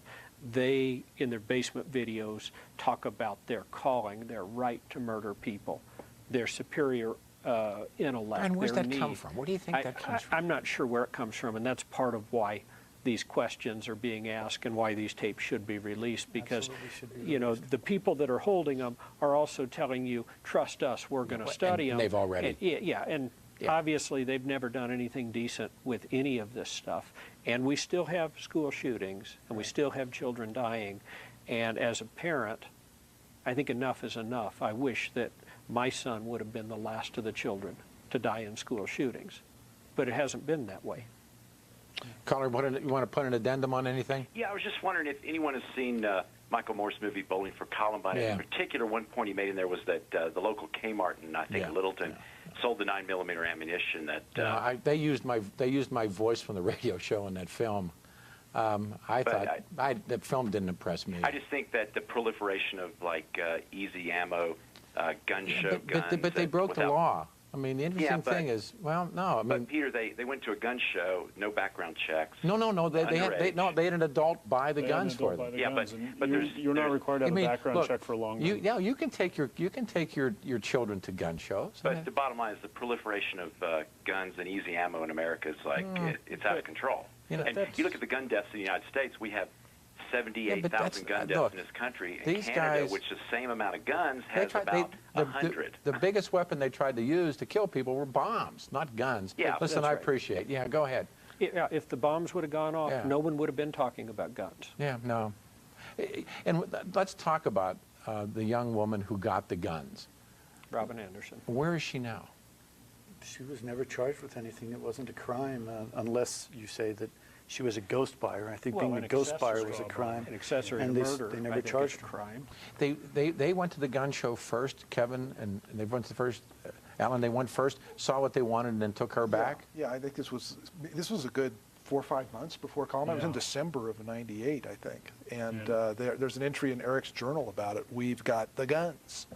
They, in their basement videos, talk about their calling, their right to murder people, their superior intellect. And where's their that come from? Where do you think that comes from? I'm not sure where it comes from, and that's part of why these questions are being asked and why these tapes should be released, because the people that are holding them are also telling you, trust us, we're going to study them. They've already. Obviously, they've never done anything decent with any of this stuff. And we still have school shootings, and we still have children dying. And as a parent, I think enough is enough. I wish that my son would have been the last of the children to die in school shootings. But it hasn't been that way. Caller, you want to put an addendum on anything? Yeah, I was just wondering if anyone has seen Michael Moore's movie Bowling for Columbine. Yeah. In particular, one point he made in there was that the local Kmart in, I think, Littleton sold the 9mm ammunition that... they used my voice from the radio show in that film. I thought that film didn't impress me. I just think that the proliferation of, easy ammo, gun show guns... But they broke the law. I mean, the interesting thing is, But Peter, they went to a gun show, no background checks. No. They had an adult buy the guns for them. But you're not required to have a background check for a long gun. You can take your children to gun shows. But the bottom line is the proliferation of guns and easy ammo in America is it's out of control. And you look at the gun deaths in the United States, we have 78,000 gun deaths in this country. And Canada, which is the same amount of guns, has about 100. The biggest weapon they tried to use to kill people were bombs, not guns. Yeah, listen, I appreciate. Yeah, go ahead. Yeah, if the bombs would have gone off, no one would have been talking about guns. Yeah, no. And let's talk about the young woman who got the guns. Robin Anderson. Where is she now? She was never charged with anything. It wasn't a crime, unless you say that she was a ghost buyer. I think being a ghost buyer was a crime. An accessory to murder. They never charged her. Crime. They went to the gun show first, Kevin, and they went to the first. Alan, they went first, saw what they wanted, and then took her back. Yeah, I think this was a good 4 or 5 months before Columbine. It was in December of '98, I think. And there's an entry in Eric's journal about it. We've got the guns.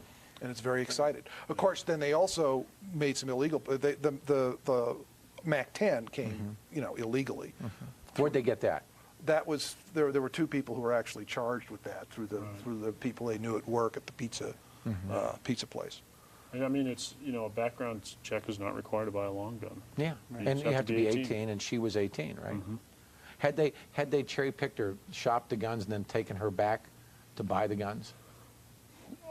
And it's very excited. Of course, then they also made some illegal, the MAC-10 came, illegally. Where'd they get that? That was, there were 2 people who were actually charged with that through the people they knew at work at the pizza place. I mean, it's, a background check is not required to buy a long gun. Yeah, and you have to be 18, and she was 18, right? Had they cherry-picked or shopped the guns and then taken her back to buy the guns?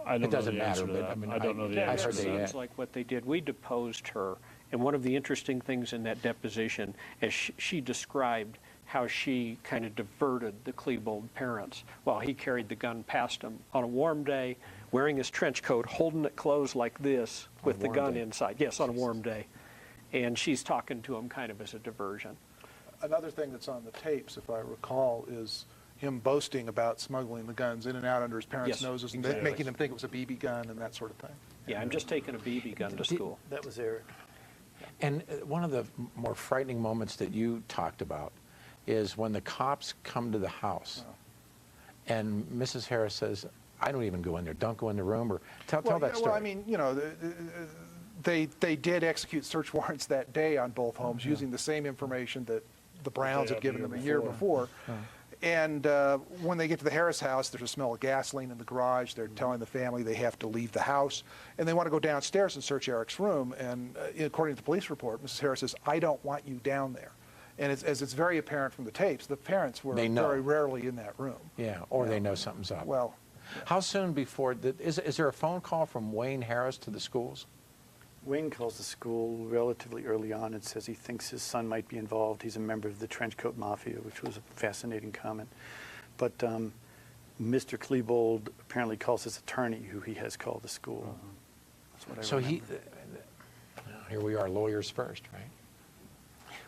It doesn't matter, but I mean, I don't know the answer to that. It seems like what they did. We deposed her, and one of the interesting things in that deposition is she described how she kind of diverted the Klebold parents while he carried the gun past them on a warm day, wearing his trench coat, holding it closed like this with the gun inside. Yes, on a warm day. And she's talking to him kind of as a diversion. Another thing that's on the tapes, if I recall, is him boasting about smuggling the guns in and out under his parents' noses and making them think it was a BB gun and that sort of thing. Yeah, I'm just taking a BB gun to school. That was Eric. And one of the more frightening moments that you talked about is when the cops come to the house and Mrs. Harris says, I don't even go in there, don't go in the room, or tell that story. Well, I mean, they did execute search warrants that day on both homes using the same information that the Browns had given them a year before. And when they get to the Harris house, there's a smell of gasoline in the garage. They're telling the family they have to leave the house. And they want to go downstairs and search Eric's room. And according to the police report, Mrs. Harris says, I don't want you down there. And as it's very apparent from the tapes, the parents were very rarely in that room. Yeah, or they know something's up. Well, how soon before, is there a phone call from Wayne Harris to the schools? Wayne calls the school relatively early on and says he thinks his son might be involved. He's a member of the Trenchcoat Mafia, which was a fascinating comment. But Mr. Klebold apparently calls his attorney, who he has called the school. That's what I remember. Here we are, lawyers first, right?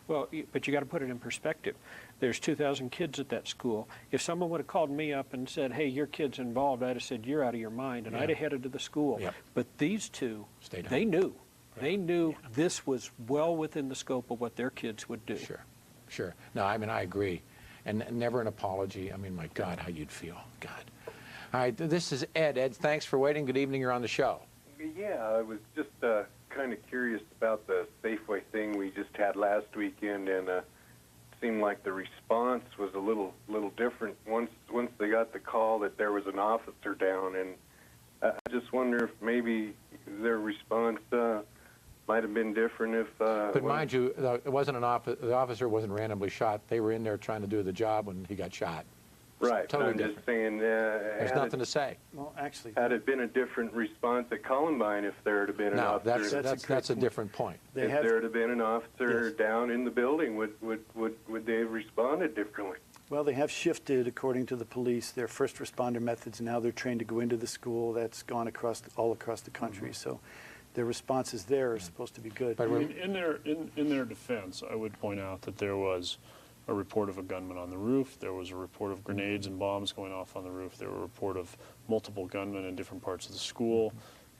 Well, but you got to put it in perspective. There's 2,000 kids at that school. If someone would have called me up and said, hey, your kid's involved, I'd have said, you're out of your mind, and I'd have headed to the school. Yep. But these two, they knew. They knew this was well within the scope of what their kids would do. Sure. No, I mean, I agree. And never an apology. I mean, my God, how you'd feel. God. All right, this is Ed. Ed, thanks for waiting. Good evening. You're on the show. Yeah, I was just kind of curious about the Safeway thing we just had last weekend, and it seemed like the response was a little different once they got the call that there was an officer down, and I just wonder if maybe their response might have been different if... But mind you, it wasn't the officer wasn't randomly shot. They were in there trying to do the job when he got shot. Right, totally I'm different. just saying... There's nothing to say. Well, actually... Had it been a different response at Columbine if there had been an officer... that's a different point. If there had been an officer down in the building, would they have responded differently? Well, they have shifted, according to the police, their first responder methods. Now they're trained to go into the school. That's gone all across the country. So their responses there are supposed to be good. But in their defense, I would point out that there was a report of a gunman on the roof. There was a report of grenades and bombs going off on the roof. There were a report of multiple gunmen in different parts of the school.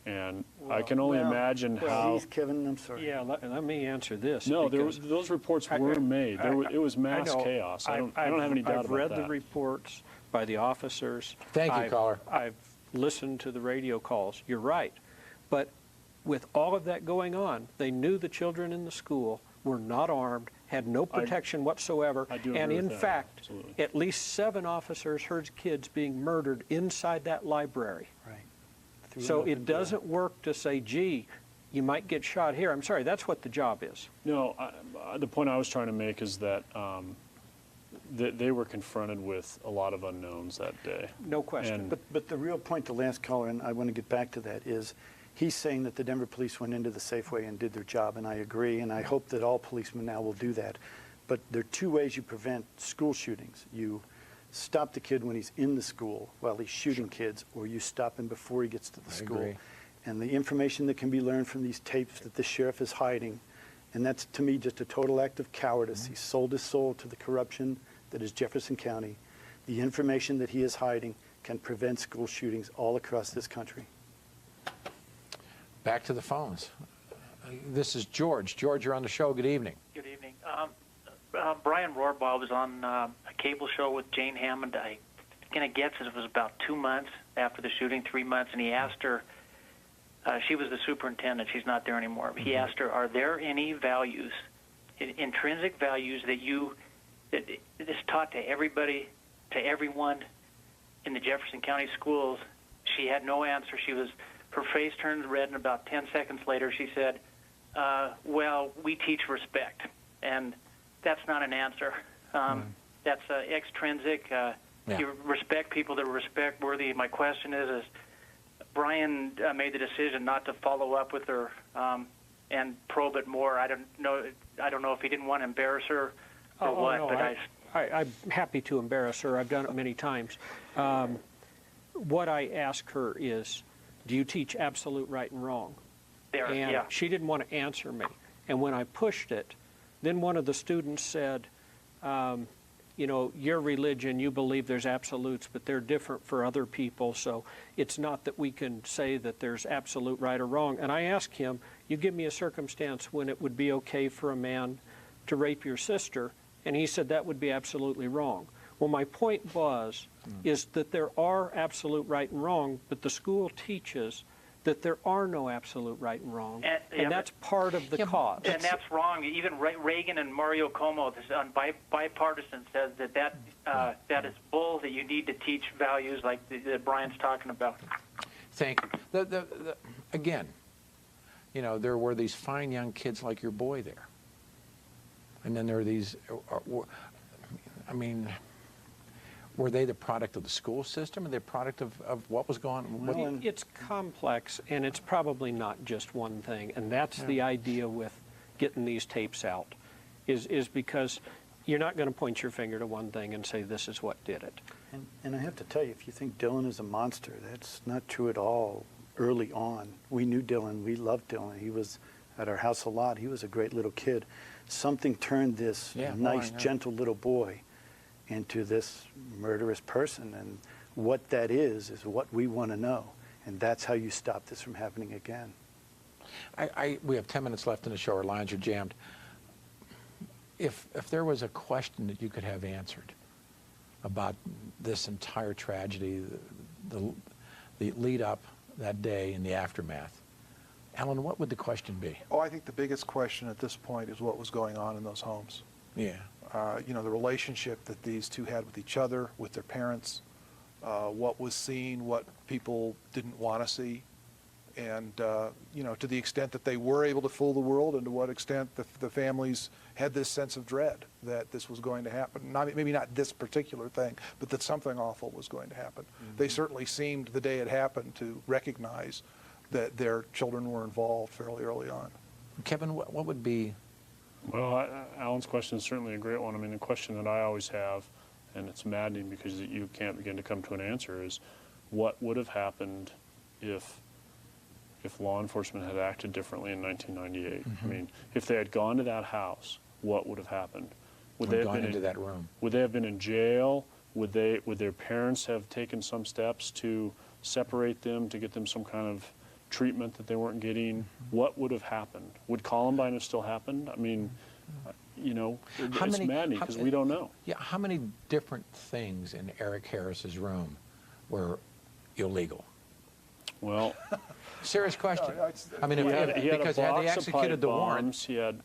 And I can only imagine how... Please, Kevin, I'm sorry. Yeah, let me answer this. No, those reports were made. It was mass chaos. I don't have any doubt about that. I've read the reports by the officers. Thank you, caller. I've listened to the radio calls. You're right. But with all of that going on, they knew the children in the school were not armed, had no protection whatsoever, and in fact, at least 7 officers heard kids being murdered inside that library. Right. So it doesn't work to say, gee, you might get shot here. I'm sorry, that's what the job is. No, the point I was trying to make is that they were confronted with a lot of unknowns that day. No question. But the real point, the last caller, and I want to get back to that, is he's saying that the Denver police went into the Safeway and did their job, and I agree, and I hope that all policemen now will do that. But there are 2 ways you prevent school shootings. You stop the kid when he's in the school while he's shooting kids, or you stop him before he gets to the school. Agree. And the information that can be learned from these tapes that the sheriff is hiding, and that's to me just a total act of cowardice. He sold his soul to the corruption that is Jefferson County. The information that he is hiding can prevent school shootings all across this country. Back to the phones. This is George. George, you're on the show. Good evening. Good evening. Brian Rohrbaugh was on a cable show with Jane Hammond. I going to guess it was about 2 months after the shooting, 3 months, and he asked her, she was the superintendent, she's not there anymore, but he asked her, are there any values, intrinsic values that is taught to everybody, to everyone in the Jefferson County schools? She had no answer. Her face turned red, and about 10 seconds later she said, well, we teach respect. And that's not an answer. That's extrinsic. You respect people that are respect-worthy. My question is Brian made the decision not to follow up with her and probe it more. I don't know if he didn't want to embarrass her or what. No, but I'm happy to embarrass her. I've done it many times. What I ask her is, do you teach absolute right and wrong? And she didn't want to answer me. And when I pushed it, then one of the students said, you know, your religion, you believe there's absolutes, but they're different for other people, so it's not that we can say that there's absolute right or wrong. And I asked him, you give me a circumstance when it would be okay for a man to rape your sister, and he said that would be absolutely wrong. Well, my point is that there are absolute right and wrong, but the school teaches that there are no absolute right and wrong, and that's part of the cause. And that's wrong. Even Reagan and Mario Cuomo, on bipartisan, says that is bull, that you need to teach values like that Brian's talking about. Thank you. Again, you know, there were these fine young kids like your boy there. And then there are these, I mean, were they the product of the school system, or the product of what was going on? It's complex, and it's probably not just one thing, and that's the idea with getting these tapes out, is because you're not going to point your finger to one thing and say this is what did it. And I have to tell you, if you think Dylan is a monster, that's not true at all early on. We knew Dylan. We loved Dylan. He was at our house a lot. He was a great little kid. Something turned this nice, gentle little boy into this murderous person, and what that is what we want to know, and that's how you stop this from happening again. We have 10 minutes left in the show. Our lines are jammed. If there was a question that you could have answered about this entire tragedy, the lead up that day and the aftermath, Alan, what would the question be? Oh, I think the biggest question at this point is what was going on in those homes. Yeah. You know, the relationship that these two had with each other, with their parents, what was seen, what people didn't want to see, and, you know, to the extent that they were able to fool the world, and to what extent the families had this sense of dread that this was going to happen. Maybe not this particular thing, but that something awful was going to happen. Mm-hmm. They certainly seemed, the day it happened, to recognize that their children were involved fairly early on. Kevin, what would be... Well, Alan's question is certainly a great one. I mean, the question that I always have, and it's maddening because you can't begin to come to an answer, is what would have happened if law enforcement had acted differently in 1998? Mm-hmm. I mean, if they had gone to that house, what would have happened? Would they have gone into that room? Would they have been in jail? Would their parents have taken some steps to separate them, to get them some kind of treatment that they weren't getting? What would have happened? Would Columbine have still happened? I mean, you know, it's maddening because we don't know. Yeah, how many different things in Eric Harris's room were illegal? Well, serious question. I mean, because had they executed the warrant, he had.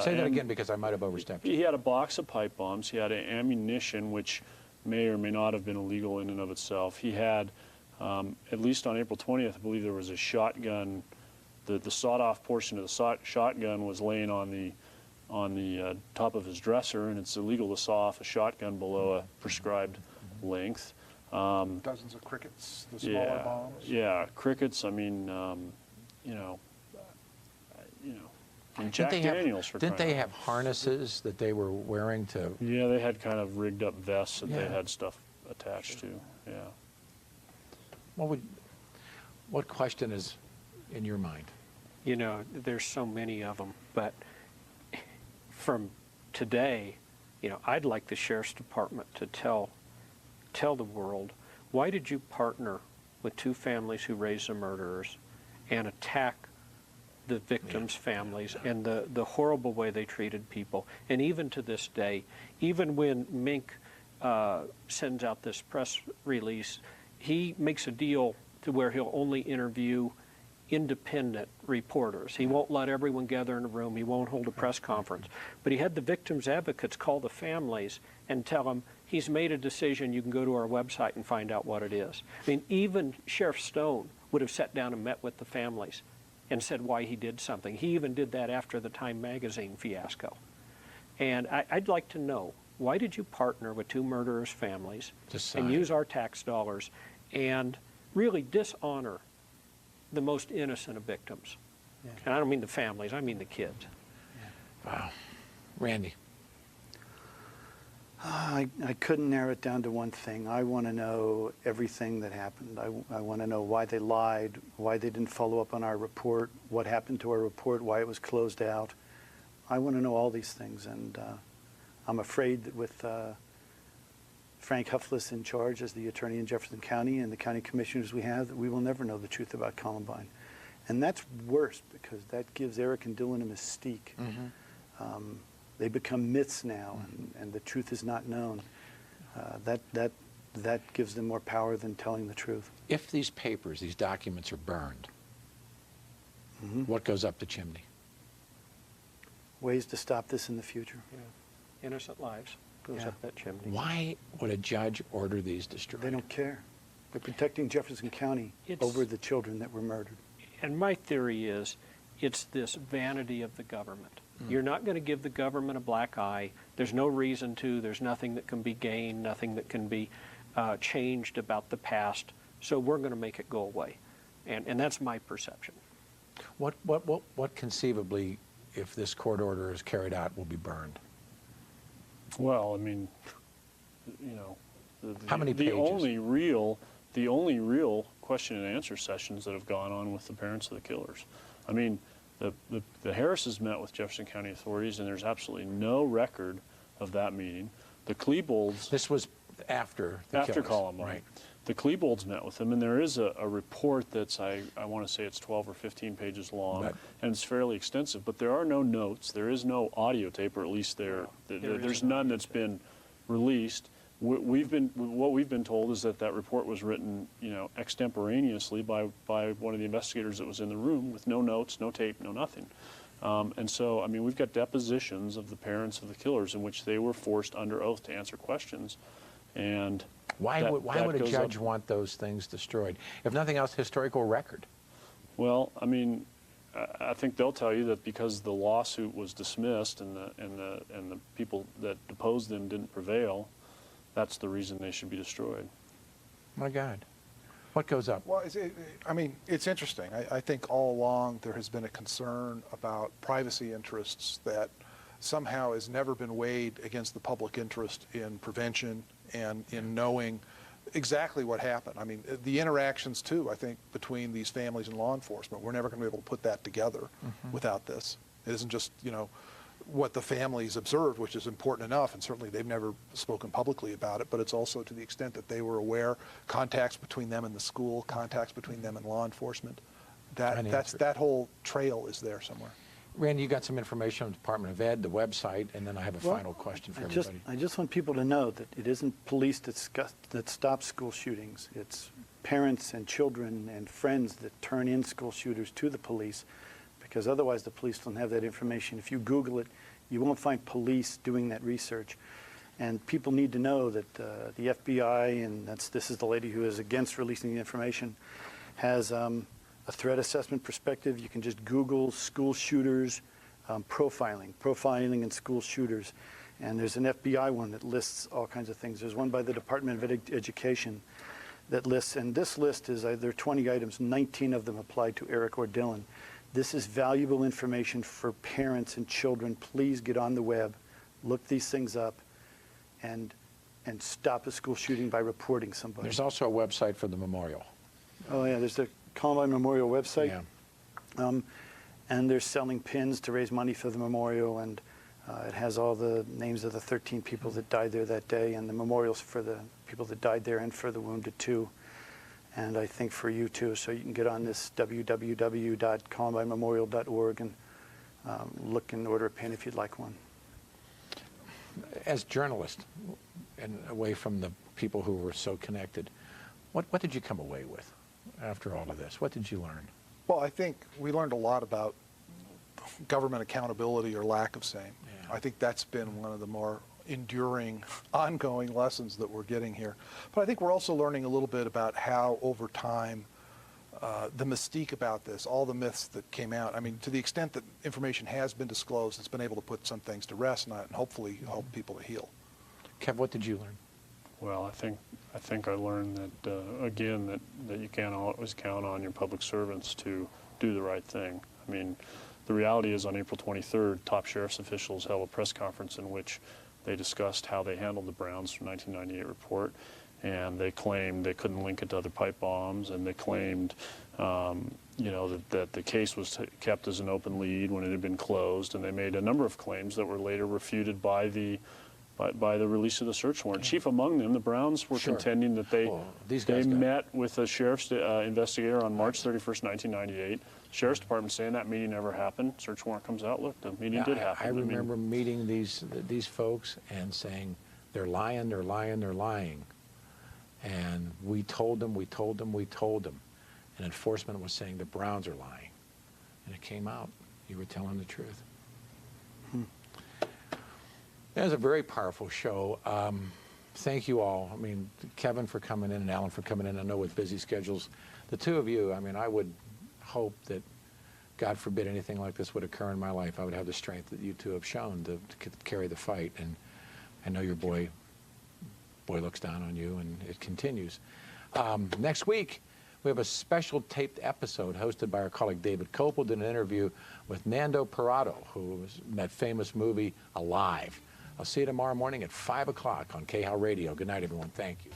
Say that again, because I might have overstepped. He had a box of pipe bombs. He had ammunition, which may or may not have been illegal in and of itself. He had. At least on April 20th, I believe there was a shotgun. The sawed-off portion of the shotgun was laying on the top of his dresser, and it's illegal to saw off a shotgun below a prescribed length. Dozens of crickets, the smaller bombs. Yeah, crickets. I mean, you know. And Jack Daniels for didn't they have harnesses that they were wearing to? Yeah, they had kind of rigged up vests that they had stuff attached to. Yeah. What question is in your mind? You know, there's so many of them, but from today, you know, I'd like the sheriff's department to tell the world, why did you partner with two families who raised the murderers and attack the victims' families and the horrible way they treated people. And even to this day, even when Mink sends out this press release, he makes a deal to where he'll only interview independent reporters. He won't let everyone gather in a room. He won't hold a press conference. But he had the victims' advocates call the families and tell them, he's made a decision, you can go to our website and find out what it is. I mean, even Sheriff Stone would have sat down and met with the families and said why he did something. He even did that after the Time magazine fiasco. And I'd like to know, why did you partner with two murderers' families and use our tax dollars and really dishonor the most innocent of victims? Yeah. And I don't mean the families, I mean the kids. Yeah. Wow. Randy. I couldn't narrow it down to one thing. I want to know everything that happened. I want to know why they lied, why they didn't follow up on our report, what happened to our report, why it was closed out. I want to know all these things, and I'm afraid that with Frank Huffless in charge as the attorney in Jefferson County and the county commissioners we have, that we will never know the truth about Columbine. And that's worse because that gives Eric and Dylan a mystique. Mm-hmm. They become myths now, and the truth is not known. That gives them more power than telling the truth. If these papers, these documents are burned, what goes up the chimney? Ways to stop this in the future. Yeah. Innocent lives goes up that chimney. Why would a judge order these destroyed? They don't care. They're protecting Jefferson County over the children that were murdered. And my theory is, it's this vanity of the government. You're not going to give the government a black eye. There's no reason to. There's nothing that can be gained, nothing that can be changed about the past. So we're going to make it go away. And that's my perception. What conceivably, if this court order is carried out, will be burned? Well, I mean, you know, how many pages? The only real question and answer sessions that have gone on with the parents of the killers. I mean, the Harrises met with Jefferson County authorities, and there's absolutely no record of that meeting. The Klebold's... This was after the After killings. Columbine. Right. The Klebold's met with them, and there is a report that's, I want to say it's 12 or 15 pages long, and it's fairly extensive, but there are no notes. There is no audio tape, or at least there's none that's been released. What we've been told is that report was written, you know, extemporaneously by one of the investigators that was in the room with no notes, no tape, no nothing. And so, I mean, we've got depositions of the parents of the killers in which they were forced under oath to answer questions. And why would a judge want those things destroyed? If nothing else, historical record. Well, I mean, I think they'll tell you that because the lawsuit was dismissed and the people that deposed them didn't prevail, that's the reason they should be destroyed. My God. What goes up? Well, I mean, it's interesting. I think all along there has been a concern about privacy interests that somehow has never been weighed against the public interest in prevention and in knowing exactly what happened. I mean, the interactions, too, I think, between these families and law enforcement, we're never going to be able to put that together without this. It isn't just, you know, what the families observed, which is important enough, and certainly they've never spoken publicly about it, but it's also to the extent that they were aware, contacts between them and the school, contacts between them and law enforcement. That whole trail is there somewhere. Randy, you got some information on the Department of Ed, the website, and then I have a final question for everybody. I just want people to know that it isn't police that stop school shootings. It's parents and children and friends that turn in school shooters to the police, because otherwise the police don't have that information. If you Google it, you won't find police doing that research. And people need to know that the FBI, and this is the lady who is against releasing the information, has a threat assessment perspective. You can just Google school shooters, profiling in school shooters. And there's an FBI one that lists all kinds of things. There's one by the Department of Education that lists, and this list is, there are 20 items, 19 of them apply to Eric or Dylan. This is valuable information for parents and children. Please get on the web, look these things up, and stop a school shooting by reporting somebody. There's also a website for the memorial. Oh yeah, there's the Columbine Memorial website. Yeah. And they're selling pins to raise money for the memorial, and it has all the names of the 13 people that died there that day, and the memorials for the people that died there and for the wounded too. and I think for you too. So you can get on this www.columbinememorial.org and look and order a pin if you'd like one. As journalists, and away from the people who were so connected, what did you come away with after all of this? What did you learn? Well, I think we learned a lot about government accountability or lack of same. Yeah. I think that's been one of the more enduring, ongoing lessons that we're getting here. But I think we're also learning a little bit about how, over time, the mystique about this, all the myths that came out, I mean, to the extent that information has been disclosed, it's been able to put some things to rest and hopefully help people to heal. Kev, what did you learn? Well, I think I learned that, again, that you can't always count on your public servants to do the right thing. I mean, the reality is on April 23rd, top sheriff's officials held a press conference in which they discussed how they handled the Browns 1998 report, and they claimed they couldn't link it to other pipe bombs, and they claimed, that the case was kept as an open lead when it had been closed, and they made a number of claims that were later refuted by the release of the search warrant. Chief among them, the Browns were contending that they met with a sheriff's investigator on March 31st, 1998. Sheriff's Department saying that meeting never happened. Search warrant comes out. Look, the meeting did happen. I remember meeting these folks and saying, they're lying, they're lying, they're lying. And we told them. And enforcement was saying the Browns are lying. And it came out. You were telling the truth. That was a very powerful show. Thank you all. I mean, Kevin for coming in and Alan for coming in. I know with busy schedules, the two of you, I mean, I would hope that, God forbid, anything like this would occur in my life, I would have the strength that you two have shown to carry the fight. And I know your boy looks down on you, and it continues. Next week, we have a special taped episode hosted by our colleague David Copel, did an interview with Nando Parado, who was in that famous movie Alive. I'll see you tomorrow morning at 5 o'clock on KHOW Radio. Good night, everyone. Thank you.